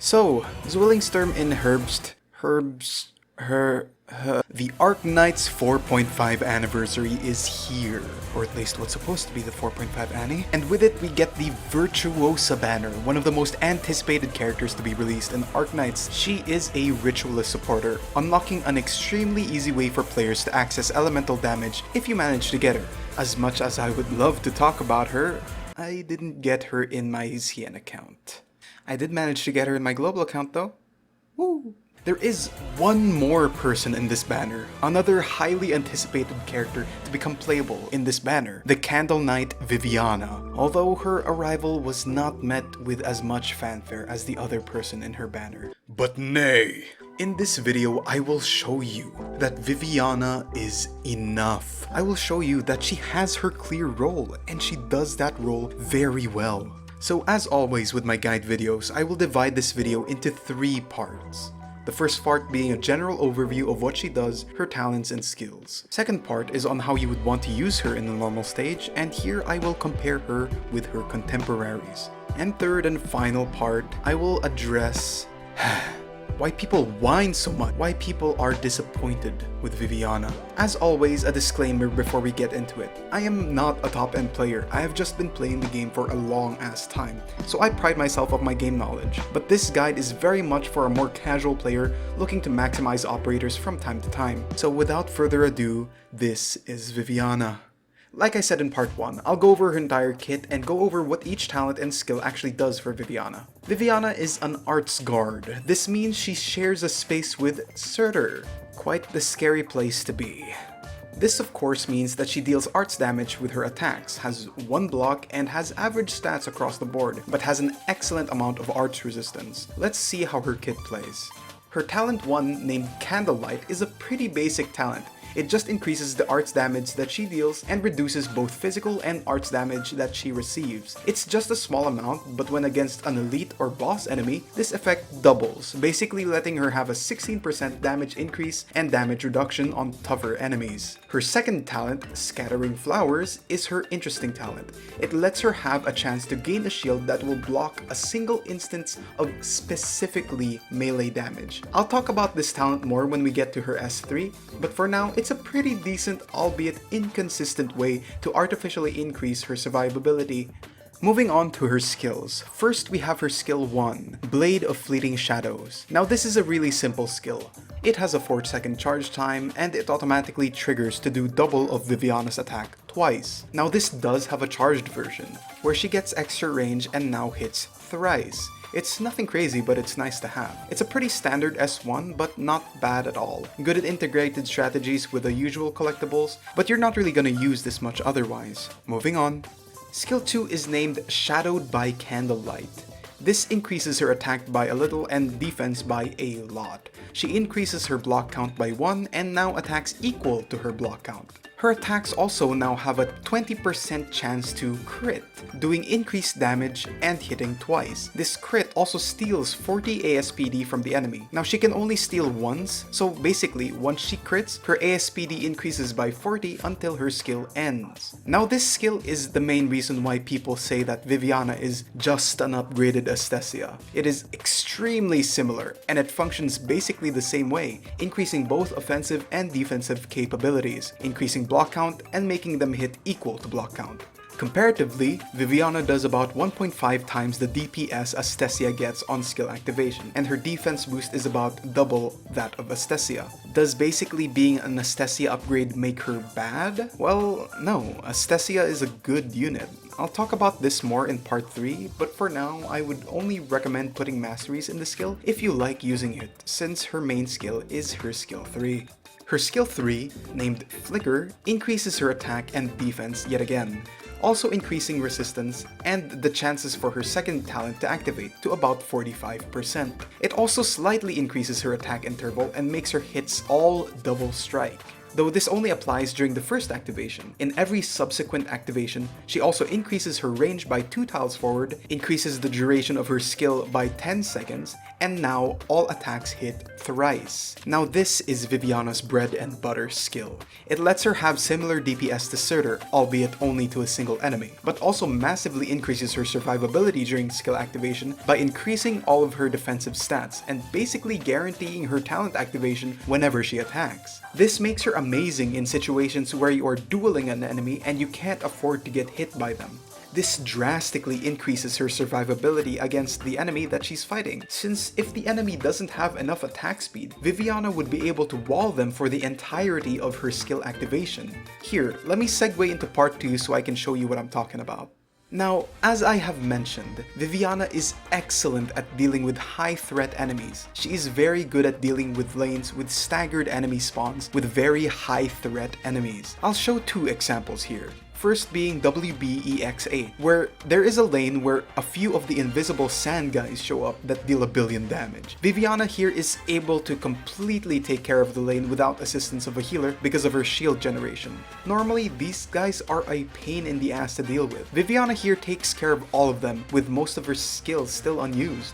So, Zwillingstern in the Arknights 4.5 anniversary is here, or at least what's supposed to be the 4.5 Annie. And with it we get the Virtuosa banner, one of the most anticipated characters to be released in Arknights. She is a ritualist supporter, unlocking an extremely easy way for players to access elemental damage if you manage to get her. As much as I would love to talk about her, I didn't get her in my CN account. I did manage to get her in my global account though. Woo! There is one more person in this banner, another highly anticipated character to become playable in this banner, the Candle Knight Viviana, although her arrival was not met with as much fanfare as the other person in her banner. But nay! In this video, I will show you that Viviana is enough. I will show you that she has her clear role, and she does that role very well. So as always with my guide videos, I will divide this video into 3 parts. The first part being a general overview of what she does, her talents and skills. Second part is on how you would want to use her in the normal stage, and here I will compare her with her contemporaries. And third and final part, I will address why people whine so much, why people are disappointed with Viviana. As always, a disclaimer before we get into it. I am not a top-end player, I have just been playing the game for a long-ass time, so I pride myself on my game knowledge. But this guide is very much for a more casual player looking to maximize operators from time to time. So without further ado, this is Viviana. Like I said in part 1, I'll go over her entire kit and go over what each talent and skill actually does for Viviana. Viviana is an arts guard. This means she shares a space with Surtur. Quite the scary place to be. This of course means that she deals arts damage with her attacks, has 1 block and has average stats across the board, but has an excellent amount of arts resistance. Let's see how her kit plays. Her talent 1, named Candlelight, is a pretty basic talent. It just increases the arts damage that she deals and reduces both physical and arts damage that she receives. It's just a small amount, but when against an elite or boss enemy, this effect doubles, basically letting her have a 16% damage increase and damage reduction on tougher enemies. Her second talent, Scattering Flowers, is her interesting talent. It lets her have a chance to gain a shield that will block a single instance of specifically melee damage. I'll talk about this talent more when we get to her S3, but for now, it's a pretty decent, albeit inconsistent way to artificially increase her survivability. Moving on to her skills. First we have her skill 1, Blade of Fleeting Shadows. Now this is a really simple skill. It has a 4-second charge time and it automatically triggers to do double of Viviana's attack twice. Now this does have a charged version, where she gets extra range and now hits thrice. It's nothing crazy, but it's nice to have. It's a pretty standard S1, but not bad at all. Good at integrated strategies with the usual collectibles, but you're not really gonna use this much otherwise. Moving on. Skill 2 is named Shadowed by Candlelight. This increases her attack by a little and defense by a lot. She increases her block count by 1 and now attacks equal to her block count. Her attacks also now have a 20% chance to crit, doing increased damage and hitting twice. This crit also steals 40 ASPD from the enemy. Now she can only steal once, so basically once she crits, her ASPD increases by 40 until her skill ends. Now this skill is the main reason why people say that Viviana is just an upgraded Astesia. It is extremely similar, and it functions basically the same way, increasing both offensive and defensive capabilities, increasing block count and making them hit equal to block count. Comparatively, Viviana does about 1.5 times the DPS Astesia gets on skill activation, and her defense boost is about double that of Astesia. Does basically being an Astesia upgrade make her bad? Well, no, Astesia is a good unit. I'll talk about this more in part 3, but for now, I would only recommend putting masteries in the skill if you like using it, since her main skill is her skill 3. Her skill 3, named Flicker, increases her attack and defense yet again, also increasing resistance and the chances for her second talent to activate to about 45%. It also slightly increases her attack interval and makes her hits all double strike. though this only applies during the first activation. In every subsequent activation, she also increases her range by 2 tiles forward, increases the duration of her skill by 10 seconds, and now all attacks hit thrice. Now this is Viviana's bread and butter skill. It lets her have similar DPS to Surtur, albeit only to a single enemy, but also massively increases her survivability during skill activation by increasing all of her defensive stats and basically guaranteeing her talent activation whenever she attacks. This makes her amazing in situations where you are dueling an enemy and you can't afford to get hit by them. This drastically increases her survivability against the enemy that she's fighting, since if the enemy doesn't have enough attack speed, Viviana would be able to wall them for the entirety of her skill activation. Here, let me segue into part 2 so I can show you what I'm talking about. Now, as I have mentioned, Viviana is excellent at dealing with high-threat enemies. She is very good at dealing with lanes with staggered enemy spawns with very high-threat enemies. I'll show 2 examples here. First being WBEXA, where there is a lane where a few of the invisible sand guys show up that deal a billion damage. Viviana here is able to completely take care of the lane without assistance of a healer because of her shield generation. Normally, these guys are a pain in the ass to deal with. Viviana here takes care of all of them with most of her skills still unused.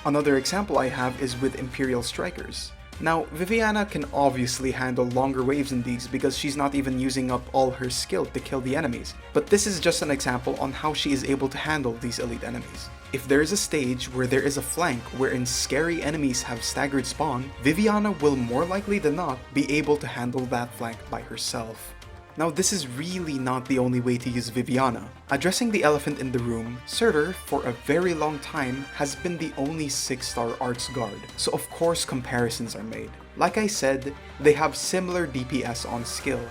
Another example I have is with Imperial Strikers. Now, Viviana can obviously handle longer waves in these because she's not even using up all her skill to kill the enemies, but this is just an example on how she is able to handle these elite enemies. If there is a stage where there is a flank wherein scary enemies have staggered spawn, Viviana will more likely than not be able to handle that flank by herself. Now this is really not the only way to use Viviana. Addressing the elephant in the room, Surtur, for a very long time, has been the only 6-star Arts Guard, so of course comparisons are made. Like I said, they have similar DPS on skill.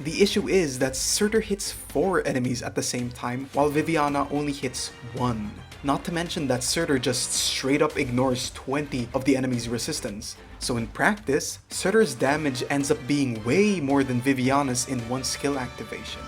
The issue is that Surtur hits 4 enemies at the same time, while Viviana only hits 1. Not to mention that Surtur just straight up ignores 20 of the enemy's resistance. So in practice, Surtur's damage ends up being way more than Viviana's in one skill activation.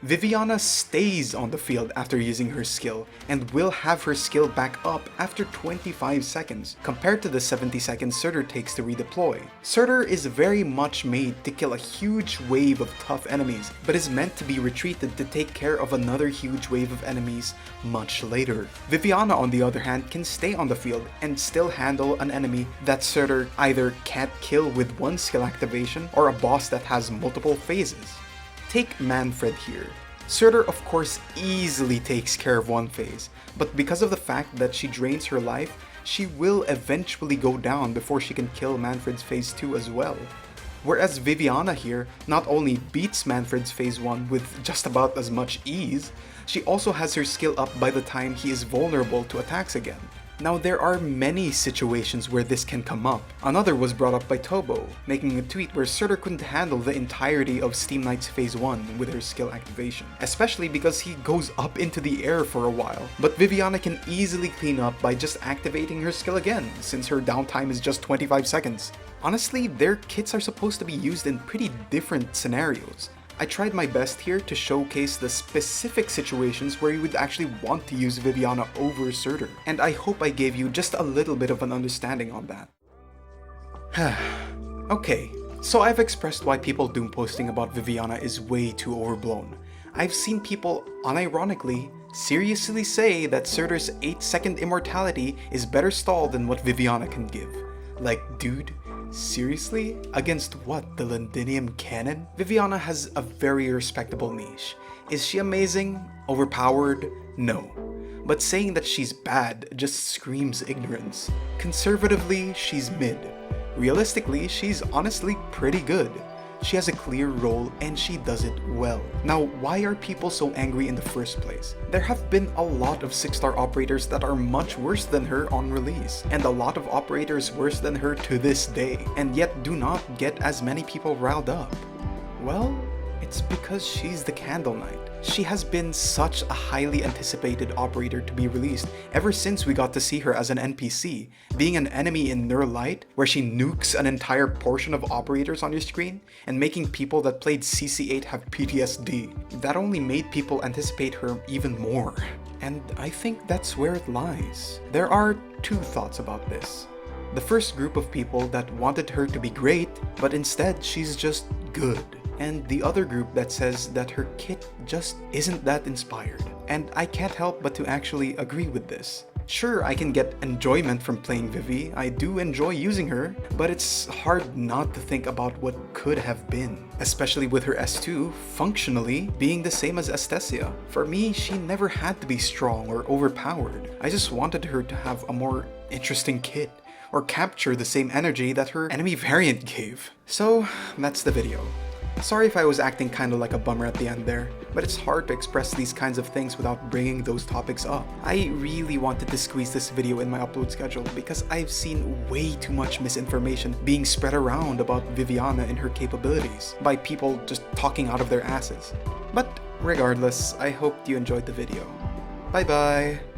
Viviana stays on the field after using her skill and will have her skill back up after 25 seconds compared to the 70 seconds Surtur takes to redeploy. Surtur is very much made to kill a huge wave of tough enemies, but is meant to be retreated to take care of another huge wave of enemies much later. Viviana, on the other hand, can stay on the field and still handle an enemy that Surtur either can't kill with one skill activation or a boss that has multiple phases. Take Manfred here. Surtur of course easily takes care of one phase, but because of the fact that she drains her life, she will eventually go down before she can kill Manfred's phase 2 as well. Whereas Viviana here not only beats Manfred's phase 1 with just about as much ease, she also has her skill up by the time he is vulnerable to attacks again. Now there are many situations where this can come up. Another was brought up by Tobo, making a tweet where Surtur couldn't handle the entirety of Steam Knight's phase 1 with her skill activation, especially because he goes up into the air for a while. But Viviana can easily clean up by just activating her skill again, since her downtime is just 25 seconds. Honestly, their kits are supposed to be used in pretty different scenarios. I tried my best here to showcase the specific situations where you would actually want to use Viviana over Surtur, and I hope I gave you just a little bit of an understanding on that. Okay, so I've expressed why people doom posting about Viviana is way too overblown. I've seen people, unironically, seriously say that Surtur's 8-second immortality is better stalled than what Viviana can give. Like, dude, seriously? Against what, the Londinium canon? Viviana has a very respectable niche. Is she amazing? Overpowered? No. But saying that she's bad just screams ignorance. Conservatively, she's mid. Realistically, she's honestly pretty good. She has a clear role and she does it well. Now, why are people so angry in the first place? There have been a lot of 6-star operators that are much worse than her on release, and a lot of operators worse than her to this day, and yet do not get as many people riled up. Well, it's because she's the Candle Knight. She has been such a highly anticipated operator to be released ever since we got to see her as an NPC, being an enemy in Nur Light, where she nukes an entire portion of operators on your screen, and making people that played CC8 have PTSD. That only made people anticipate her even more. And I think that's where it lies. There are 2 thoughts about this. The first group of people that wanted her to be great, but instead she's just good. And the other group that says that her kit just isn't that inspired. And I can't help but to actually agree with this. Sure, I can get enjoyment from playing Vivi, I do enjoy using her, but it's hard not to think about what could have been. Especially with her S2 functionally being the same as Estesia. For me, she never had to be strong or overpowered. I just wanted her to have a more interesting kit, or capture the same energy that her enemy variant gave. So, that's the video. Sorry if I was acting kinda like a bummer at the end there, but it's hard to express these kinds of things without bringing those topics up. I really wanted to squeeze this video in my upload schedule because I've seen way too much misinformation being spread around about Viviana and her capabilities by people just talking out of their asses. But regardless, I hope you enjoyed the video. Bye bye!